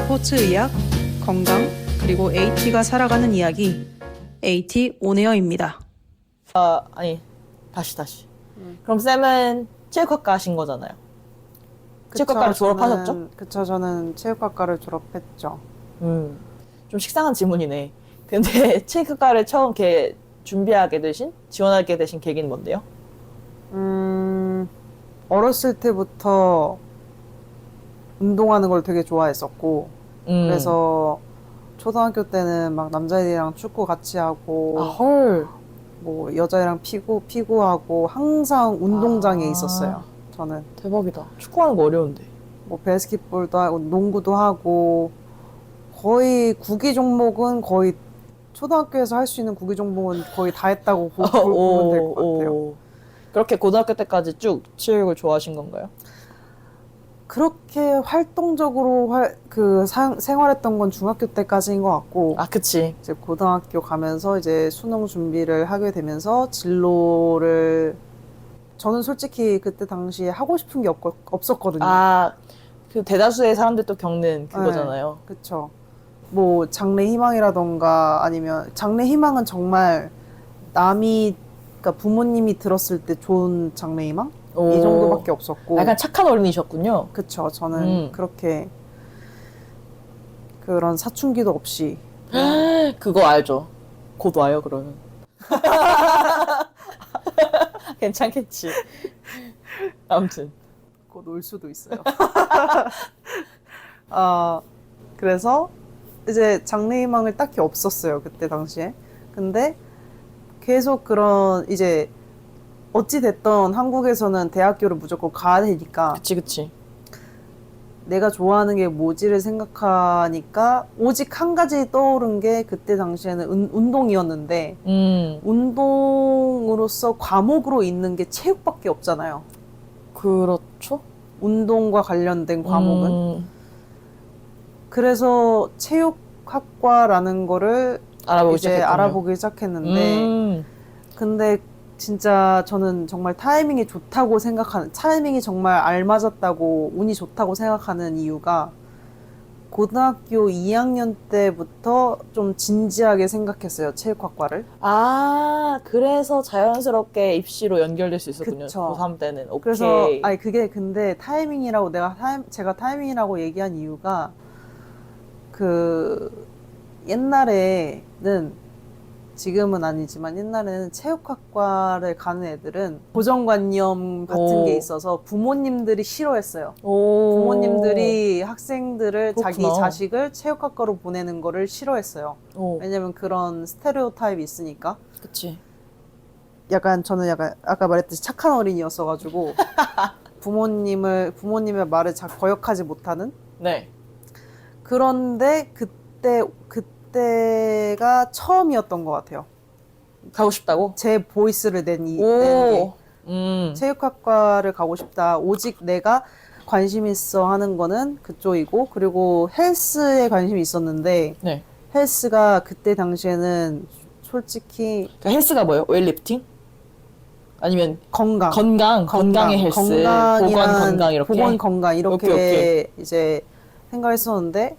스포츠 의학, 건강, 그리고 AT가 살아가는 이야기, AT 온에어입니다. 다시. 그럼 쌤은 체육학과 하신 거잖아요. 체육학과를 졸업하셨죠? 그쵸, 저는 체육학과를 졸업했죠. 좀 식상한 질문이네. 근데 체육학과를 처음 이렇게 지원하게 되신 계기는 뭔데요? 어렸을 때부터 운동하는 걸 되게 좋아했었고, 그래서 초등학교 때는 막 남자애들이랑 축구 같이 하고, 헐. 뭐 여자애랑 피구하고 항상 운동장에 있었어요. 저는 대박이다. 축구하는 거 어려운데. 뭐 바스켓볼도 하고 농구도 하고 거의 구기 종목은 거의 초등학교에서 할 수 있는 구기 종목은 거의 다 했다고 보면 될 것 같아요. 그렇게 고등학교 때까지 쭉 체육을 좋아하신 건가요? 그렇게 활동적으로 생활했던 건 중학교 때까지인 것 같고, 그치. 이제 고등학교 가면서 이제 수능 준비를 하게 되면서 저는 솔직히 그때 당시에 하고 싶은 게 없었거든요. 그 대다수의 사람들도 겪는 그거잖아요. 네, 그쵸. 뭐 장래 희망이라던가 아니면 장래 희망은 정말 그러니까 부모님이 들었을 때 좋은 장래 희망? 이 정도밖에 없었고. 약간 착한 어린이셨군요. 그쵸. 저는 그렇게 그런 사춘기도 없이. 그거 알죠? 곧 와요, 그러면. 괜찮겠지. 아무튼. 곧 올 수도 있어요. 그래서 이제 장래희망을 딱히 없었어요. 그때 당시에. 근데 계속 이제 어찌됐던 한국에서는 대학교를 무조건 가야 되니까. 그치. 내가 좋아하는 게 뭐지를 생각하니까 오직 한 가지 떠오른 게 그때 당시에는 운동이었는데 운동으로서 과목으로 있는 게 체육밖에 없잖아요. 그렇죠. 운동과 관련된 과목은. 그래서 체육학과라는 거를 알아보기 시작했는데 근데 진짜 저는 정말 타이밍이 정말 알맞았다고, 운이 좋다고 생각하는 이유가 고등학교 2학년 때부터 좀 진지하게 생각했어요, 체육학과를. 그래서 자연스럽게 입시로 연결될 수 있었군요. 그쵸. 고3 때는. 오케이. 그래서, 그게 근데 제가 타이밍이라고 얘기한 이유가 옛날에는 지금은 아니지만 옛날에는 체육학과를 가는 애들은 고정관념 같은 게 있어서 부모님들이 싫어했어요. 부모님들이 학생들을, 그렇구나. 자기 자식을 체육학과로 보내는 거를 싫어했어요. 왜냐면 그런 스테레오타입이 있으니까. 그치. 저는 아까 말했듯이 착한 어린이였어가지고 부모님의 말을 거역하지 못하는. 네. 그런데 그때가 처음이었던 것 같아요. 가고 싶다고? 제 보이스를 낸 게. 체육학과를 가고 싶다. 오직 내가 관심 있어 하는 거는 그쪽이고, 그리고 헬스에 관심이 있었는데, 네. 헬스가 그때 당시에는 솔직히. 그러니까 헬스가 뭐예요? 웨이트리프팅? 아니면 건강의 헬스, 보건 건강 이렇게? 보건 건강 이렇게 오케이. 이제 생각했었는데,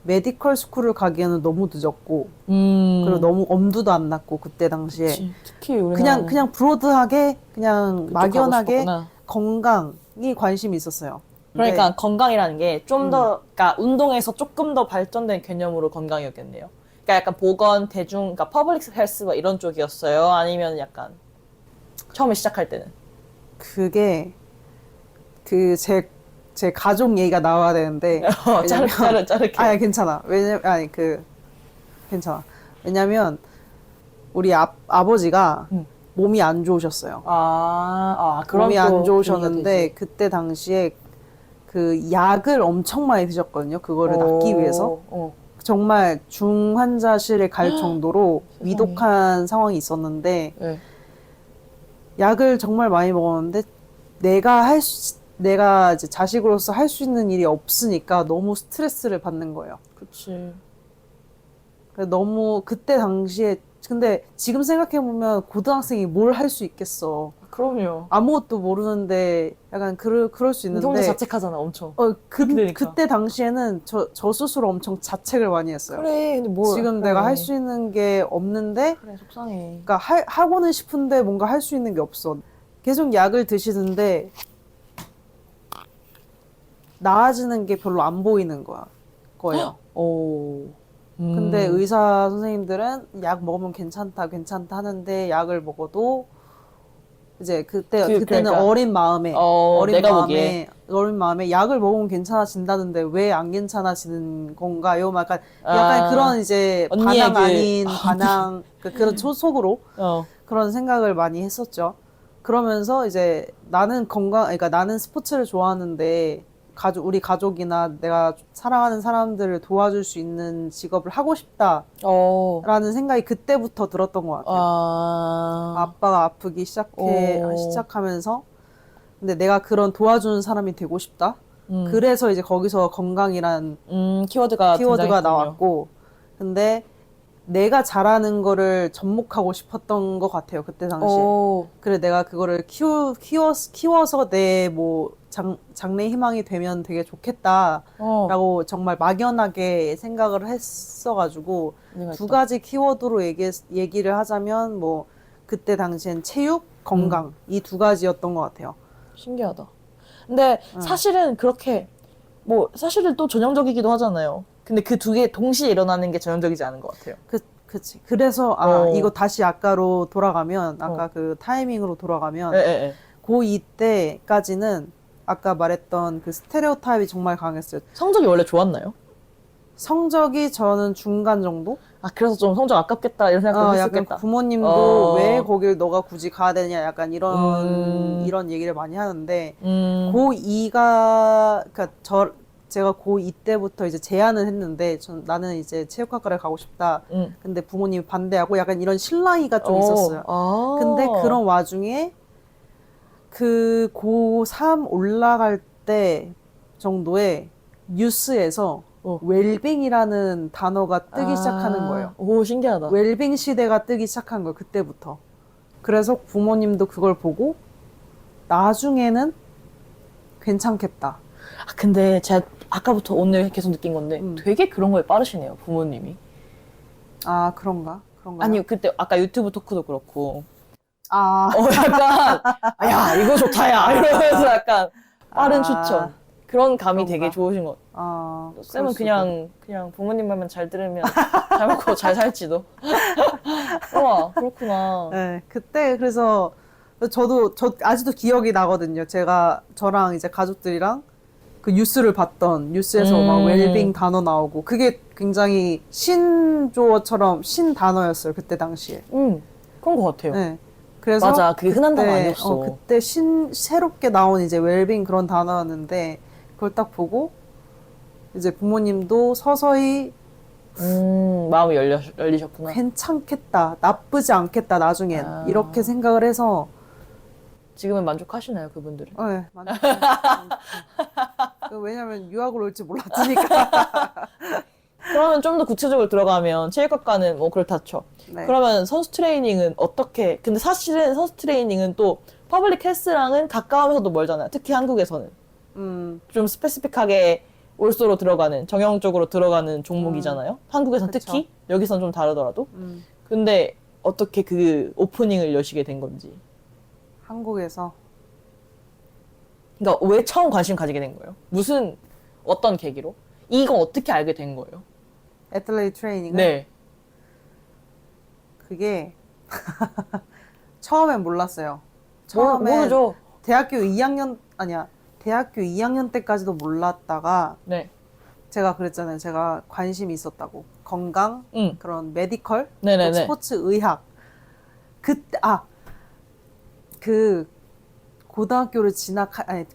메디컬 스쿨을 가기에는 너무 늦었고, 그리고 너무 엄두도 안 났고, 그때 당시에. 그치. 특히 우리나라는 그냥 브로드하게, 그냥 막연하게 가고 건강이 관심이 있었어요. 그러니까 건강이라는 게 좀 더, 그러니까 운동에서 조금 더 발전된 개념으로 건강이었겠네요. 그러니까 약간 보건, 그러니까 퍼블릭 헬스 이런 쪽이었어요? 아니면 약간 처음에 시작할 때는? 그게 제 가족 얘기가 나와야 되는데. 자를게. 괜찮아. 괜찮아. 왜냐면 우리 아버지가 몸이 안 좋으셨어요. 몸이 안 좋으셨는데 그때 당시에 약을 엄청 많이 드셨거든요. 그거를 낫기 위해서. 정말 중환자실에 갈 정도로 위독한 상황이 있었는데, 네. 약을 정말 많이 먹었는데 내가 이제 자식으로서 할 수 있는 일이 없으니까 너무 스트레스를 받는 거예요. 그치. 너무 그때 당시에. 근데 지금 생각해보면 고등학생이 뭘 할 수 있겠어. 그럼요. 아무것도 모르는데 약간 그럴 수 있는데 혼자 자책하잖아, 엄청. 그러니까. 그러니까. 그때 당시에는 저 스스로 엄청 자책을 많이 했어요. 그래, 근데 뭐. 지금 내가 할 수 있는 게 없는데 그래, 속상해. 그러니까 하고는 싶은데 뭔가 할 수 있는 게 없어. 계속 약을 드시는데 나아지는 게 별로 안 보이는 거예요. 오. 근데 의사 선생님들은 약 먹으면 괜찮다 하는데 약을 먹어도 이제 그때는 그러니까. 어린 마음에 내가 보기에. 어린 마음에 약을 먹으면 괜찮아진다는데 왜 안 괜찮아지는 건가요? 약간 그런 이제 언니의 반항 아닌 반항 그런 속으로 그런 생각을 많이 했었죠. 그러면서 이제 그러니까 나는 스포츠를 좋아하는데 우리 가족이나 내가 사랑하는 사람들을 도와줄 수 있는 직업을 하고 싶다라는 생각이 그때부터 들었던 것 같아요. 아빠가 아프기 시작하면서 근데 내가 그런 도와주는 사람이 되고 싶다. 그래서 이제 거기서 건강이란 키워드가 나왔고 근데 내가 잘하는 거를 접목하고 싶었던 것 같아요. 그때 당시에. 그래 내가 그거를 키워서 내 장래 희망이 되면 되게 좋겠다라고 정말 막연하게 생각을 했어가지고 두 가지 키워드로 얘기를 하자면 그때 당시엔 체육, 건강 이 두 가지였던 것 같아요. 신기하다. 근데 사실은 그렇게 사실은 또 전형적이기도 하잖아요. 근데 그 두 개 동시에 일어나는 게 전형적이지 않은 것 같아요. 그치. 그래서 이거 다시 아까로 돌아가면 아까 그 타이밍으로 돌아가면 고2 때까지는 아까 말했던 그 스테레오타입이 정말 강했어요. 성적이 원래 좋았나요? 성적이 저는 중간 정도? 그래서 좀 성적 아깝겠다 이런 생각을 했었겠다. 약간 부모님도 왜 거길 너가 굳이 가야 되냐 약간 이런 얘기를 많이 하는데 고2가 그러니까 제가 고2 때부터 이제 제안을 했는데 나는 이제 체육학과를 가고 싶다. 근데 부모님이 반대하고 약간 이런 실랑이가 좀 있었어요. 근데 그런 와중에 그 고3 올라갈 때 정도에 뉴스에서 웰빙이라는 단어가 뜨기 시작하는 거예요. 오, 신기하다. 웰빙 시대가 뜨기 시작한 거예요. 그때부터. 그래서 부모님도 그걸 보고 나중에는 괜찮겠다. 근데 제가 아까부터 오늘 계속 느낀 건데 되게 그런 거에 빠르시네요, 부모님이. 그런가요? 아니, 그때 아까 유튜브 토크도 그렇고 약간 야, 이거 좋다, 야 이러면서 약간 빠른 추천. 그런 감이 되게 좋으신 것 같아요. 쌤은 그냥 부모님 말만 잘 들으면 잘 먹고 잘 살지도. 와, 그렇구나. 네, 그때 그래서 저 아직도 기억이 나거든요. 저랑 이제 가족들이랑 그 뉴스를 봤던 뉴스에서 막 웰빙 단어 나오고 그게 굉장히 신조어처럼 신단어였어요. 그때 당시에. 그런 것 같아요. 네. 그래서 맞아, 그게 흔한 단어 아니었어. 그때 새롭게 나온 이제 웰빙 그런 단어였는데 그걸 딱 보고 이제 부모님도 서서히 마음이 열리셨구나. 괜찮겠다, 나쁘지 않겠다 나중엔 이렇게 생각을 해서 지금은 만족하시나요, 그분들은? 네, 왜냐면 유학을 올지 몰랐으니까. 그러면 좀 더 구체적으로 들어가면 체육학과는 그렇다 쳐. 네. 그러면 선수 트레이닝은 어떻게? 근데 사실은 선수 트레이닝은 또 퍼블릭 헬스랑은 가까우면서도 멀잖아요. 특히 한국에서는. 좀 스페시픽하게 올소로 들어가는, 정형적으로 들어가는 종목이잖아요. 한국에서는 그쵸. 특히, 여기서는 좀 다르더라도. 근데 어떻게 그 오프닝을 여시게 된 건지. 한국에서 그러니까 왜 처음 관심 가지게 된 거예요? 어떤 계기로? 이거 어떻게 알게 된 거예요? 애틀레이트 트레이닝을 네. 그게 처음엔 몰랐어요. 처음엔 모르죠. 대학교 2학년 때까지도 몰랐다가 네. 제가 그랬잖아요. 제가 관심이 있었다고. 건강, 그런 메디컬, 네네네. 스포츠 의학. 그때 그 대학교를 진학할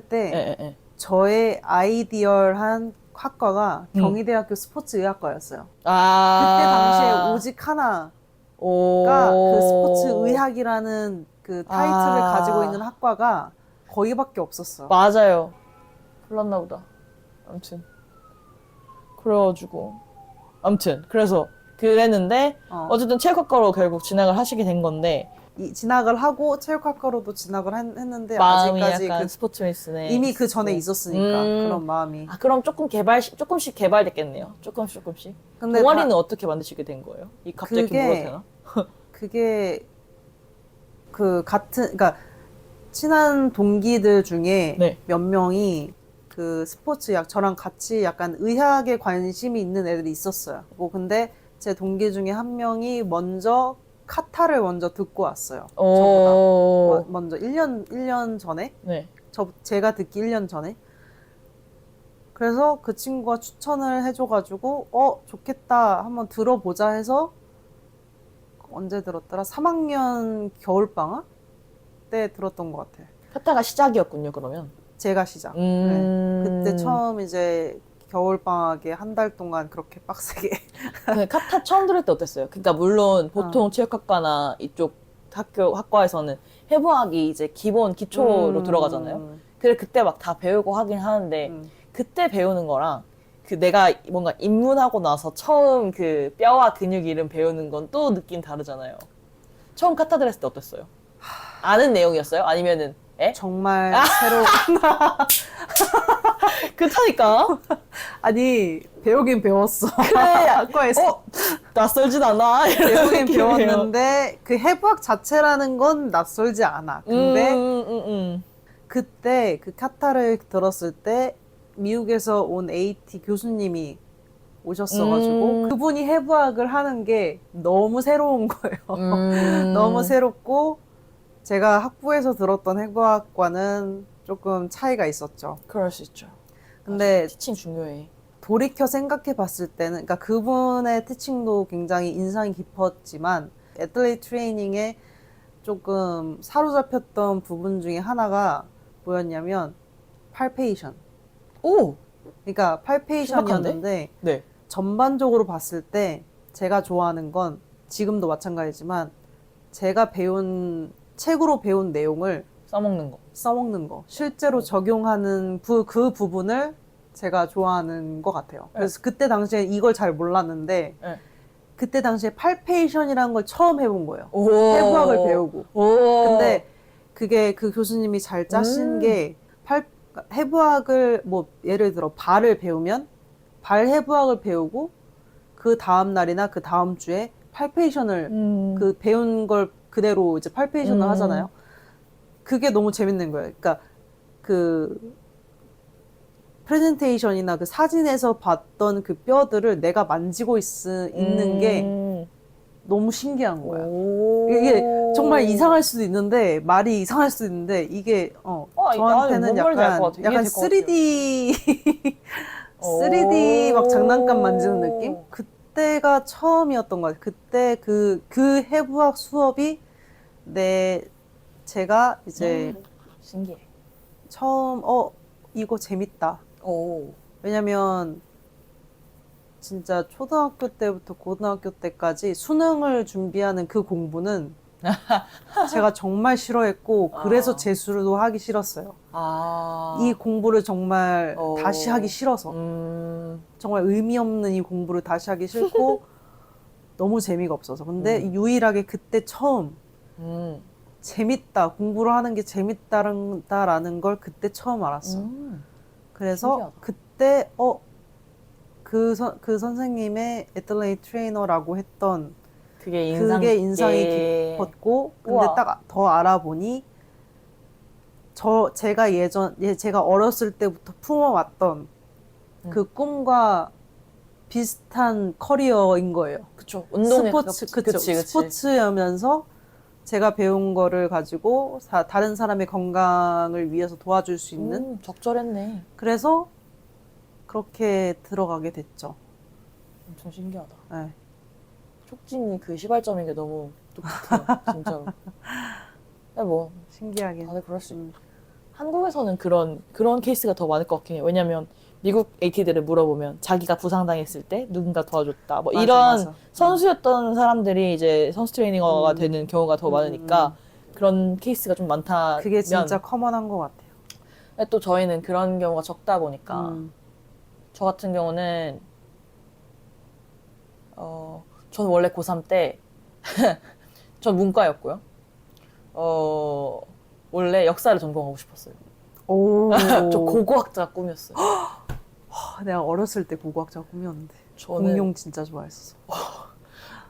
때 네. 저의 아이디얼한 학과가 경희대학교 스포츠의학과였어요. 그때 당시에 오직 하나가 그 스포츠의학이라는 그 타이틀을 가지고 있는 학과가 거기밖에 없었어요. 맞아요. 몰랐나 보다. 아무튼 그래가지고 그래서 그랬는데 어쨌든 체육학과로 결국 진학을 하시게 된 건데 진학을 하고 체육학과로도 진학을 했는데 마음이 아직까지 약간 스포츠 메디슨에 이미 그 전에 있었으니까 그런 마음이. 아, 그럼 조금씩 개발됐겠네요. 조금씩. 근데 동아리는 어떻게 만드시게 된 거예요? 이 갑자기 그게- 물어도 되나? 그게 그러니까 친한 동기들 중에 네. 몇 명이 그 저랑 같이 약간 의학에 관심이 있는 애들이 있었어요. 근데 제 동기 중에 한 명이 카타를 먼저 듣고 왔어요. 저보다. 먼저 1년 전에? 네. 제가 듣기 1년 전에. 그래서 그 친구가 추천을 해줘가지고, 좋겠다. 한번 들어보자 해서, 언제 들었더라? 3학년 겨울방학 때 들었던 것 같아요. 카타가 시작이었군요, 그러면. 제가 시작. 네. 그때 처음 이제 겨울방학에 한 달 동안 그렇게 빡세게. 네, 카타 처음 들을 때 어땠어요? 그러니까 물론 보통 체육학과나 이쪽 학과에서는 해부학이 이제 기초로 들어가잖아요. 그래 그때 막 다 배우고 하긴 하는데 그때 배우는 거랑 그 내가 뭔가 입문하고 나서 처음 그 뼈와 근육 이름 배우는 건 또 느낌 다르잖아요. 처음 카타 들었을 때 어땠어요? 아는 내용이었어요? 아니면은 정말 새로운. 그렇다니까. 아니, 배우긴 배웠어. 그래. 학과에서. 낯설진 않아. 배우긴 배웠는데, 그 해부학 자체라는 건 낯설지 않아. 근데, 그때 그 카타를 들었을 때, 미국에서 온 AT 교수님이 오셨어가지고, 그분이 해부학을 하는 게 너무 새로운 거예요. 너무 새롭고, 제가 학부에서 들었던 해부학과는 조금 차이가 있었죠. 그럴 수 있죠. 근데 티칭 중요해. 돌이켜 생각해 봤을 때는, 그러니까 그분의 티칭도 굉장히 인상이 깊었지만, 애틀레이트 트레이닝에 조금 사로잡혔던 부분 중에 하나가 뭐였냐면, 팔페이션. 오! 그러니까 팔페이션이었는데, 네. 전반적으로 봤을 때 제가 좋아하는 건 지금도 마찬가지지만, 제가 책으로 배운 내용을 써먹는 거. 실제로 적용하는 그 부분을 제가 좋아하는 것 같아요. 그래서 그때 당시에 이걸 잘 몰랐는데, 네. 그때 당시에 팔페이션이라는 걸 처음 해본 거예요. 오. 해부학을 배우고. 오. 근데 그게 그 교수님이 잘 짜신 게, 해부학을, 예를 들어 발을 배우면, 발 해부학을 배우고, 그 다음 날이나 그 다음 주에 팔페이션을, 그 배운 걸 그대로 이제 팔페이션을 하잖아요. 그게 너무 재밌는 거예요. 그러니까 그 프레젠테이션이나 그 사진에서 봤던 그 뼈들을 내가 만지고 있는 게 너무 신기한 거야. 이게 정말 이상할 수도 있는데, 말이 이상할 수도 있는데, 이게 저한테는 약간 3D 3D 막 장난감 만지는 느낌? 그때가 처음이었던 것 같아요. 그때 그 해부학 수업이 제가 이제 신기해. 처음 이거 재밌다. 왜냐면 진짜 초등학교 때부터 고등학교 때까지 수능을 준비하는 그 공부는 제가 정말 싫어했고, 그래서 재수도 하기 싫었어요. 이 공부를 정말 다시 하기 싫어서. 정말 의미 없는 이 공부를 다시 하기 싫고, 너무 재미가 없어서. 근데 유일하게 그때 처음 재밌다, 공부를 하는 게 재밌다라는 걸 그때 처음 알았어. 그래서 신기하다. 그때 그 선생님의 애틀레이트 트레이너라고 했던 그게 인상이 깊었고, 근데 우와. 딱 더 알아보니 제가 어렸을 때부터 품어왔던 그 꿈과 비슷한 커리어인 거예요. 그쵸. 운동에 그치. 스포츠여면서 제가 배운 거를 가지고 다른 사람의 건강을 위해서 도와줄 수 있는. 적절했네. 그래서 그렇게 들어가게 됐죠. 엄청 신기하다. 네. 촉진이 그 시발점인 게 너무 똑똑해요. 진짜로. 근데 신기하게. 다들 그럴 수 있고. 한국에서는 그런 케이스가 더 많을 것 같긴 해요. 왜냐면 미국 AT들을 물어보면 자기가 부상당했을 때 누군가 도와줬다. 이런 선수였던 사람들이 이제 선수 트레이너가 되는 경우가 더 많으니까 그런 케이스가 좀 많다. 그게 진짜 커먼한 것 같아요. 근데 또 저희는 그런 경우가 적다 보니까 저 같은 경우는 저는 원래 고3 때 전 문과였고요. 원래 역사를 전공하고 싶었어요. 오. 저 고고학자가 꿈이었어요. 내가 어렸을 때 고고학자가 꿈이었는데. 저는 공룡 진짜 좋아했었어.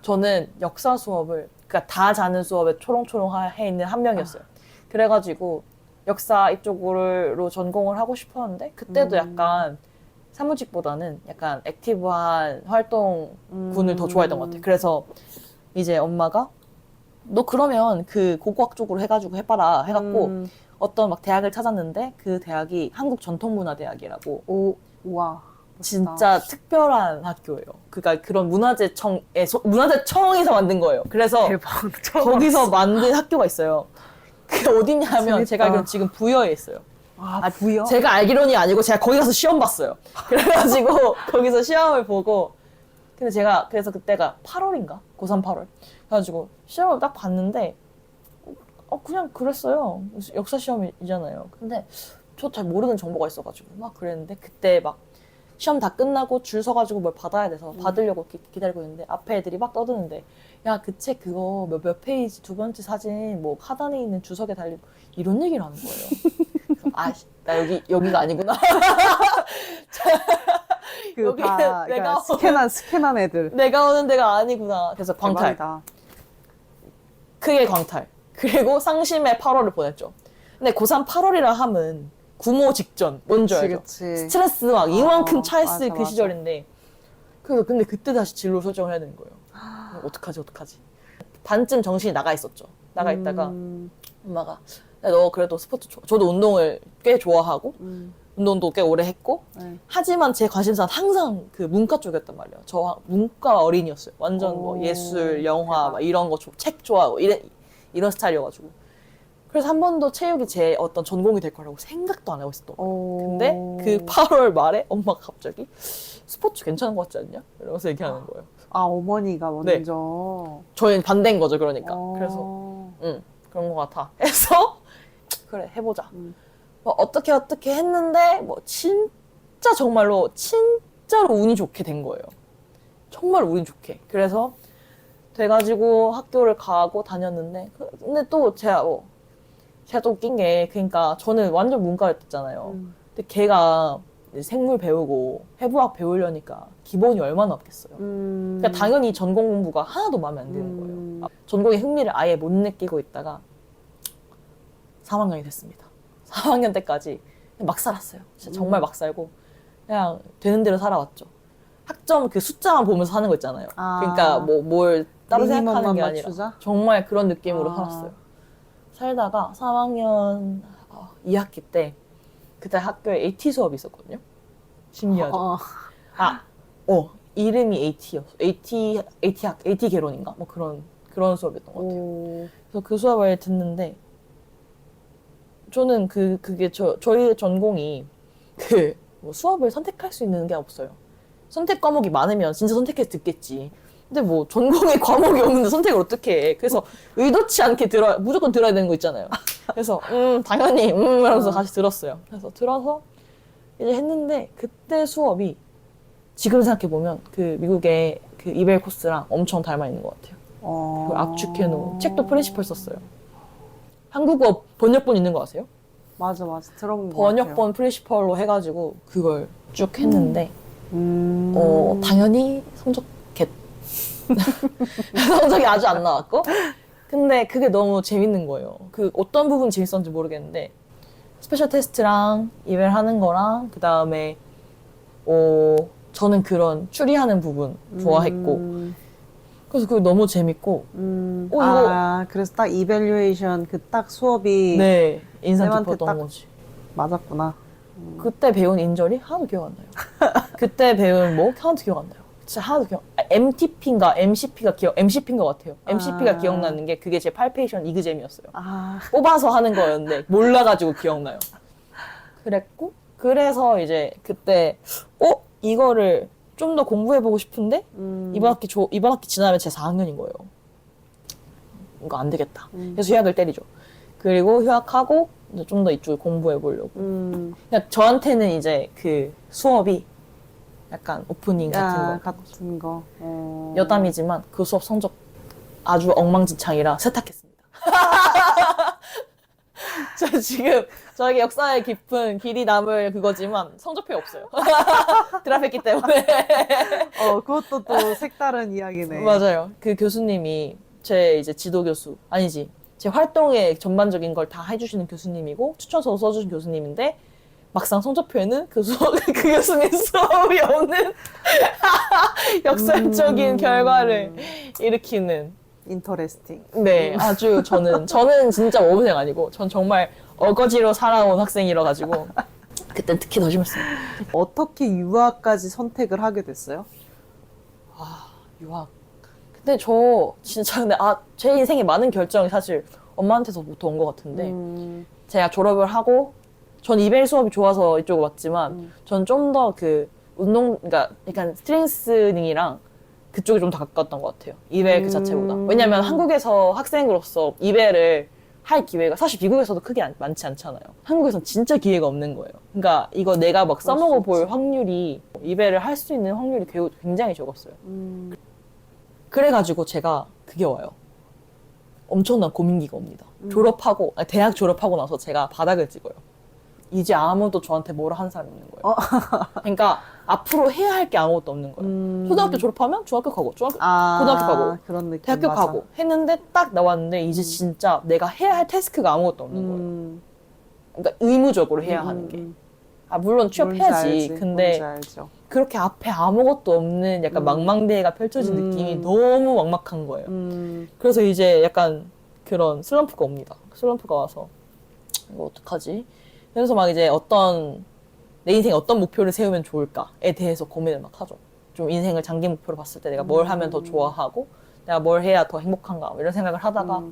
저는 역사 수업을 그러니까 다 자는 수업에 초롱초롱 해 있는 한 명이었어요. 그래가지고 역사 이쪽으로 전공을 하고 싶었는데 그때도 약간 사무직보다는 약간 액티브한 활동군을 더 좋아했던 것 같아요. 그래서 이제 엄마가 너 그러면 그 고고학 쪽으로 해가지고 해봐라 해갖고 어떤 막 대학을 찾았는데 그 대학이 한국전통문화대학이라고 오, 우와. 멋있다. 진짜 특별한 학교예요. 그러니까 그런 문화재청에서 만든 거예요. 그래서 대박. 거기서 만든 학교가 있어요. 그게 어디냐면 재밌다. 제가 알기로는 지금 부여에 있어요. 아, 부여? 제가 알기로는 아니고 제가 거기 가서 시험 봤어요. 그래가지고 거기서 시험을 보고 근데 제가 그래서 그때가 8월인가? 고3 8월. 그래가지고 시험을 딱 봤는데 그냥 그랬어요. 역사 시험이잖아요. 근데 저 잘 모르는 정보가 있어가지고 막 그랬는데 그때 막 시험 다 끝나고 줄 서가지고 뭘 받아야 돼서 받으려고 기다리고 있는데 앞에 애들이 막 떠드는데 야, 그 책 그거 몇 페이지 두 번째 사진 뭐 하단에 있는 주석에 달린 이런 얘기를 하는 거예요. 나 여기가 아니구나. 다 내가 스캔한 애들. 내가 오는 데가 아니구나. 그래서 광탈. 대박이다. 크게 광탈. 그리고 상심의 8월을 보냈죠. 근데 고3 8월이라 함은 구모 직전. 뭔지 알죠? 그치. 스트레스 막 이만큼 차있을 맞아, 그 맞아. 시절인데. 그래서 근데 그때 다시 진로 설정을 해야 되는 거예요. 어떡하지. 반쯤 정신이 나가 있었죠. 나가 있다가 엄마가 야, 너 그래도 스포츠 저도 운동을 꽤 좋아하고 운동도 꽤 오래 했고 네. 하지만 제 관심사는 항상 그 문과 쪽이었단 말이에요. 저 문과 어린이였어요. 완전 뭐 오, 예술, 영화 대박. 막 이런 거 책 좋아하고 이런 스타일이어가지고 그래서 한 번도 체육이 제 어떤 전공이 될 거라고 생각도 안 하고 있었던 거예요. 근데 그 8월 말에 엄마가 갑자기 스포츠 괜찮은 것 같지 않냐? 이러면서 얘기하는 거예요. 아, 어머니가 먼저. 저희는 반대인 거죠, 그러니까. 어. 그래서 그런 것 같아. 해서 그래 해보자. 뭐 어떻게 했는데 뭐 진짜로 운이 좋게 된 거예요. 정말 운이 좋게. 그래서 돼가지고 학교를 가고 다녔는데 근데 또 제가 또 웃긴 게 그러니까 저는 완전 문과였잖아요. 근데 걔가 생물 배우고 해부학 배우려니까 기본이 얼마나 없겠어요. 그러니까 당연히 전공 공부가 하나도 마음에 안 드는 거예요. 전공에 흥미를 아예 못 느끼고 있다가 3학년이 됐습니다. 3학년 때까지 막 살았어요. 진짜 정말 막 살고 그냥 되는 대로 살아왔죠. 학점 그 숫자만 보면서 사는 거 있잖아요. 아. 그러니까 뭘 따로 생각하는 게 미니멈만 아니라 맞추자? 정말 그런 느낌으로 아. 살았어요. 살다가 3학년 2학기 때 그때 학교에 AT 수업이 있었거든요. 신기하죠? 이름이 AT였어. AT 개론인가? 뭐 그런 수업이었던 것 같아요. 그래서 그 수업을 듣는데 저는 그게 저희 전공이 뭐 수업을 선택할 수 있는 게 없어요. 선택 과목이 많으면 진짜 선택해서 듣겠지. 근데 뭐 전공에 과목이 없는데 선택을 어떻게 해. 그래서 의도치 않게 무조건 들어야 되는 거 있잖아요. 그래서 당연히 이러면서 다시 들었어요. 그래서 들어서 이제 했는데 그때 수업이 지금 생각해보면 그 미국의 그 이벨 코스랑 엄청 닮아 있는 것 같아요. 그걸 압축해놓은 책도 프린시펄 썼어요. 한국어 번역본 있는 거 아세요? 맞아. 들어본 거 번역본 프린시펄로 해가지고 그걸 쭉 했는데 당연히 성적이 아주 안 나왔고 근데 그게 너무 재밌는 거예요. 그 어떤 부분이 재밌었는지 모르겠는데 스페셜 테스트랑 이벨 하는 거랑 그 다음에 저는 그런 추리하는 부분 좋아했고 그래서 그게 너무 재밌고 이거 그래서 딱 이밸류에이션 그 딱 수업이 네 인상 쌤한테 깊었던 딱 거지. 맞았구나. 그때 배운 인절이 하나도 기억 안 나요. 그때 배운 뭐 하나도 기억 안 나요. 진짜 하나도 MTP인가 MCP인 것 같아요. MCP가 기억나는 게 그게 제 팔페이션 이그잼이었어요. 뽑아서 하는 거였는데 몰라가지고 기억나요. 그랬고 그래서 이제 그때 이거를 좀 더 공부해보고 싶은데 이번 학기 지나면 제 4학년인 거예요. 이거 안 되겠다. 그래서 휴학을 때리죠. 그리고 휴학하고 좀 더 이쪽을 공부해보려고. 그냥 저한테는 이제 그 수업이 약간 오프닝 같은 거. 여담이지만 그 수업 성적 아주 엉망진창이라 세탁했습니다. 저 지금 저에게 역사에 깊은 길이 남을 그거지만 성적표에 없어요. 드랍했기 때문에. 그것도 또 색다른 이야기네. 맞아요. 그 교수님이 제 이제 지도 교수, 아니지. 제 활동의 전반적인 걸 다 해주시는 교수님이고, 추천서 써주신 교수님인데, 막상 성적표에는 그 교수님 수업이 없는 역설적인 결과를 일으키는. 인터레스팅. 네, 아주 저는 진짜 모범생 아니고, 전 정말 어거지로 살아온 학생이라 가지고, 그땐 특히 더 심했어요. 어떻게 유학까지 선택을 하게 됐어요? 유학. 근데 저 진짜 제 인생에 많은 결정이 사실 엄마한테서부터 온 것 같은데 제가 졸업을 하고 전 이벨 수업이 좋아서 이쪽으로 왔지만 전 좀 더 그 운동 그러니까 약간 스트렝스닝이랑 그쪽이 좀 더 가까웠던 것 같아요. 이벨 그 자체보다. 왜냐면 한국에서 학생으로서 이벨을 할 기회가 사실 미국에서도 크게 많지 않잖아요. 한국에서는 진짜 기회가 없는 거예요. 그러니까 이거 내가 막 써먹어 볼 확률이 이벨을 할 수 있는 확률이 굉장히 적었어요. 그래가지고 제가 그게 와요. 엄청난 고민기가 옵니다. 대학 졸업하고 나서 제가 바닥을 찍어요. 이제 아무도 저한테 뭐라 하는 사람이 없는 거예요. 그러니까 앞으로 해야 할 게 아무것도 없는 거예요. 초등학교 졸업하면 중학교 가고, 고등학교 가고, 그런 느낌, 대학교 맞아. 가고 했는데 딱 나왔는데 이제 진짜 내가 해야 할 태스크가 아무것도 없는 거예요. 그러니까 의무적으로 해야 하는 게. 물론 취업해야지. 근데 그렇게 앞에 아무것도 없는 약간 망망대해가 펼쳐진 느낌이 너무 막막한 거예요. 그래서 이제 약간 그런 슬럼프가 옵니다. 슬럼프가 와서 이거 어떡하지? 그래서 막 이제 내 인생에 어떤 목표를 세우면 좋을까에 대해서 고민을 막 하죠. 좀 인생을 장기 목표로 봤을 때 내가 뭘 하면 더 좋아하고 내가 뭘 해야 더 행복한가 이런 생각을 하다가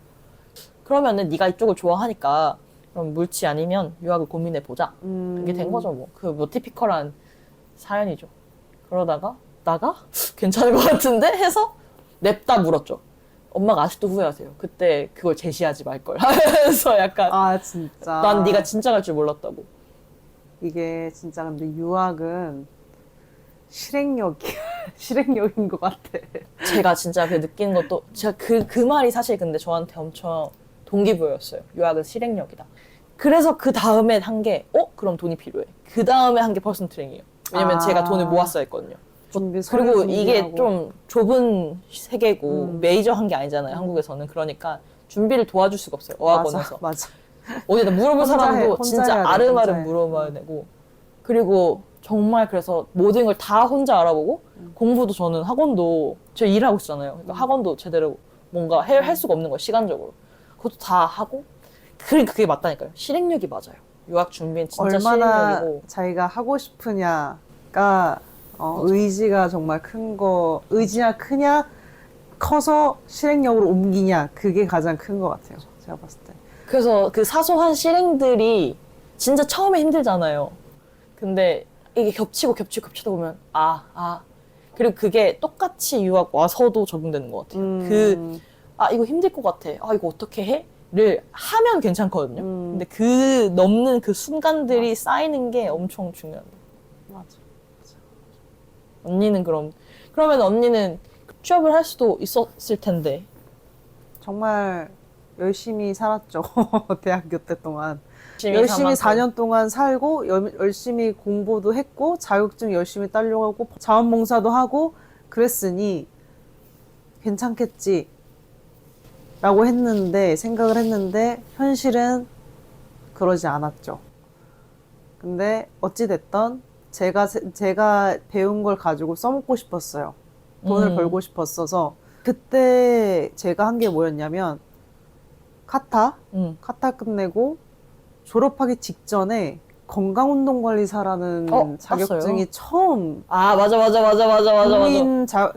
그러면은 네가 이쪽을 좋아하니까 그럼 물지 아니면 유학을 고민해보자. 그게 된 거죠, 뭐. 티피컬한 사연이죠. 그러다가, 괜찮은 것 같은데? 해서 냅다 물었죠. 엄마가 아직도 후회하세요. 그때 그걸 제시하지 말걸. 하면서 약간. 진짜. 난 네가 진짜 갈 줄 몰랐다고. 이게 진짜 근데 유학은 실행력인 것 같아. 제가 진짜 느끼는 것도, 제가 그 말이 사실 근데 저한테 엄청 동기부여였어요. 유학은 실행력이다. 그래서 그 다음에 한 게, 그럼 돈이 필요해. 그 다음에 한 게 퍼스널 트레이닝이에요. 왜냐면 제가 돈을 모았어야 했거든요. 그리고 이게 좀 좁은 세계고 메이저한 게 아니잖아요. 한국에서는. 그러니까 준비를 도와줄 수가 없어요. 어학원에서. 맞아. 어디다 물어볼 사람도 진짜 아름아름 물어봐야 돼. 되고. 그리고 정말 그래서 모든 걸 다 혼자 알아보고 공부도 저는 학원도 제가 일하고 있잖아요. 그러니까 학원도 제대로 뭔가 할 수가 없는 거예요. 시간적으로. 그것도 다 하고. 그러니까 그게 맞다니까요. 실행력이 맞아요. 유학 준비는 진짜 얼마나 실행력이고. 자기가 하고 싶으냐가 의지가 정말 의지가 크냐 커서 실행력으로 옮기냐 그게 가장 큰 것 같아요. 제가 봤을 때. 그래서 그 사소한 실행들이 진짜 처음에 힘들잖아요. 근데 이게 겹치다 보면 그리고 그게 똑같이 유학 와서도 적용되는 것 같아요. 이거 힘들 것 같아. 이거 어떻게 해? 를 하면 괜찮거든요. 근데 그 넘는 그 순간들이 쌓이는 게 엄청 중요합니다. 맞아. 언니는 그러면 언니는 취업을 할 수도 있었을 텐데. 정말 열심히 살았죠. 대학교 때 동안. 열심히 4년 동안 살고 열심히 공부도 했고 자격증 열심히 따려고 자원봉사도 하고 그랬으니 괜찮겠지 라고 생각을 했는데 현실은 그러지 않았죠. 근데 어찌됐던 제가 배운 걸 가지고 써먹고 싶었어요. 돈을 벌고 싶었어서 그때 제가 한 게 뭐였냐면 카타 끝내고 졸업하기 직전에 건강운동관리사라는 자격증이 처음 맞아.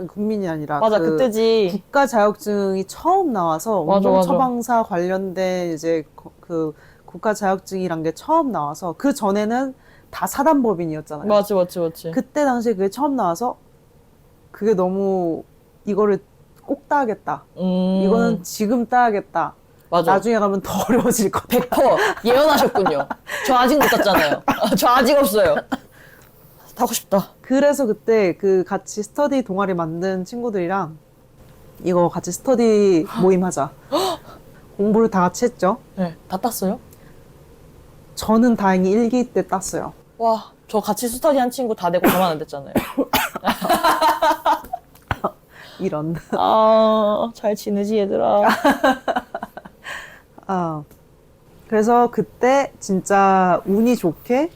국민이 아니라 그때지. 국가 자격증이 처음 나와서 운동 처방사 관련된 이제 그 국가 자격증이란 게 처음 나와서 그 전에는 다 사단법인이었잖아요. 맞지. 그때 당시에 그게 처음 나와서 그게 너무 이거를 꼭 따야겠다. 이거는 지금 따야겠다. 맞아. 나중에 가면 더 어려워질 것 같아. 100% 예언하셨군요. 저 아직 못 땄잖아요. 저 아직 없어요. 타고 싶다. 그래서 그때 같이 스터디 동아리 만든 친구들이랑 이거 같이 스터디 모임 하자. 공부를 다 같이 했죠. 네, 다 땄어요? 저는 다행히 일기 때 땄어요. 와, 저 같이 스터디한 친구 다 되고 저만 안 됐잖아요. 이런. 아, 잘 지내지 얘들아. 아, 그래서 그때 진짜 운이 좋게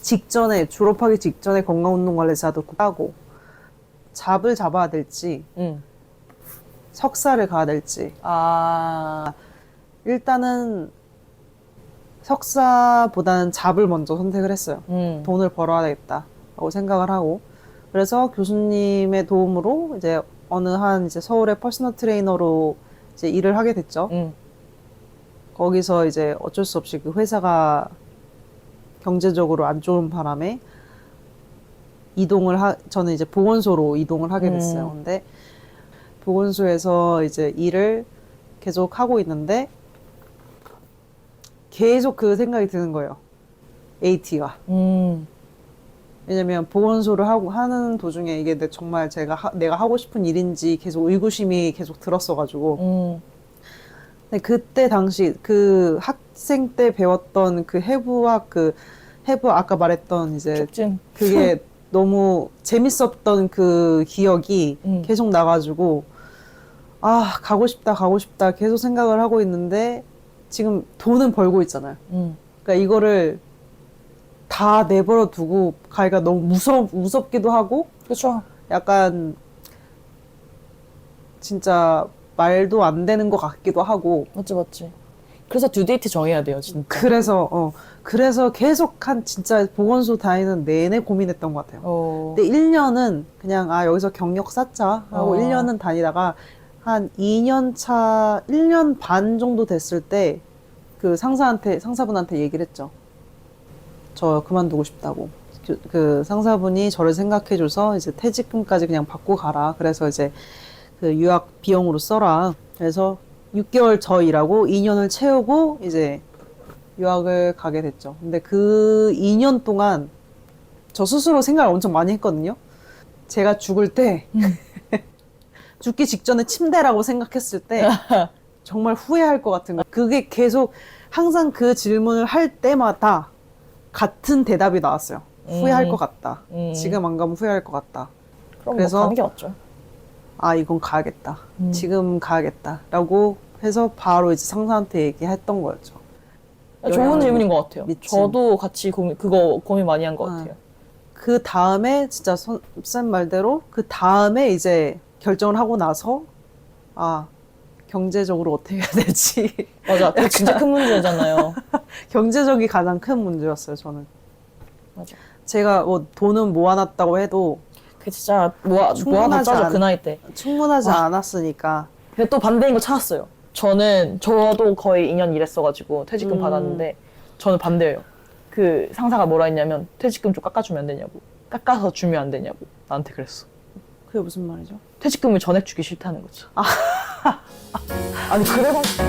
직전에, 졸업하기 직전에 건강운동관리사도 따고, 잡을 잡아야 될지, 석사를 가야 될지. 아, 일단은 석사보다는 잡을 먼저 선택을 했어요. 돈을 벌어야 되겠다라고 생각을 하고. 그래서 교수님의 도움으로 이제 어느 한 이제 서울의 퍼스널 트레이너로 이제 일을 하게 됐죠. 거기서 이제 어쩔 수 없이 그 회사가 경제적으로 안 좋은 바람에 저는 이제 보건소로 이동을 하게 됐어요. 근데 보건소에서 이제 일을 계속 하고 있는데 계속 그 생각이 드는 거예요. AT가. 왜냐면 보건소를 하는 도중에 이게 정말 내가 하고 싶은 일인지 계속 의구심이 계속 들었어가지고. 근데 그때 당시 그 학생 때 배웠던 그 해부학 아까 말했던 이제 촉진. 그게 너무 재밌었던 그 기억이 계속 나가지고 아 가고 싶다 계속 생각을 하고 있는데 지금 돈은 벌고 있잖아요. 그러니까 이거를 다 내버려 두고 가기가 너무 무섭기도 하고 그렇죠. 약간 진짜 말도 안 되는 것 같기도 하고. 맞지. 그래서 듀데이트 정해야 돼요, 진짜. 그래서 계속 진짜 보건소 다니는 내내 고민했던 것 같아요. 근데 1년은 그냥 여기서 경력 쌓자 하고 1년은 다니다가 한 1년 반 정도 됐을 때 그 상사분한테 얘기를 했죠. 저 그만두고 싶다고. 그 상사분이 저를 생각해줘서 이제 퇴직금까지 그냥 받고 가라. 그래서 이제 그 유학 비용으로 써라. 그래서 6개월 저 일하고 2년을 채우고 이제 유학을 가게 됐죠. 근데 그 2년 동안 저 스스로 생각을 엄청 많이 했거든요. 제가 죽을 때 죽기 직전에 침대라고 생각했을 때 정말 후회할 것 같은 거. 그게 계속 항상 그 질문을 할 때마다 같은 대답이 나왔어요. 후회할 것 같다. 지금 안 가면 후회할 것 같다. 그럼 그래서 뭐 가는 게 맞죠. 이건 가야겠다. 지금 가야겠다. 라고 해서 바로 이제 상사한테 얘기했던 거였죠. 좋은 질문인 것 같아요. 미친. 저도 같이 고민 많이 한 것 같아요. 그 다음에 진짜 쌤 말대로 그 다음에 이제 결정을 하고 나서 경제적으로 어떻게 해야 될지. 맞아. 그게 진짜 큰 문제잖아요. 경제적이 가장 큰 문제였어요, 저는. 맞아. 제가 뭐 돈은 모아놨다고 해도 그게 진짜 모아놨죠, 그 나이 때. 충분하지 않았으니까. 근데 또 반대인 거 찾았어요. 저도 거의 2년 일했어가지고 퇴직금 받았는데 저는 반대예요. 그 상사가 뭐라 했냐면 퇴직금 좀 깎아주면 안 되냐고. 깎아서 주면 안 되냐고. 나한테 그랬어. 그게 무슨 말이죠? 퇴직금을 전액 주기 싫다는 거죠. 아니 그래가지고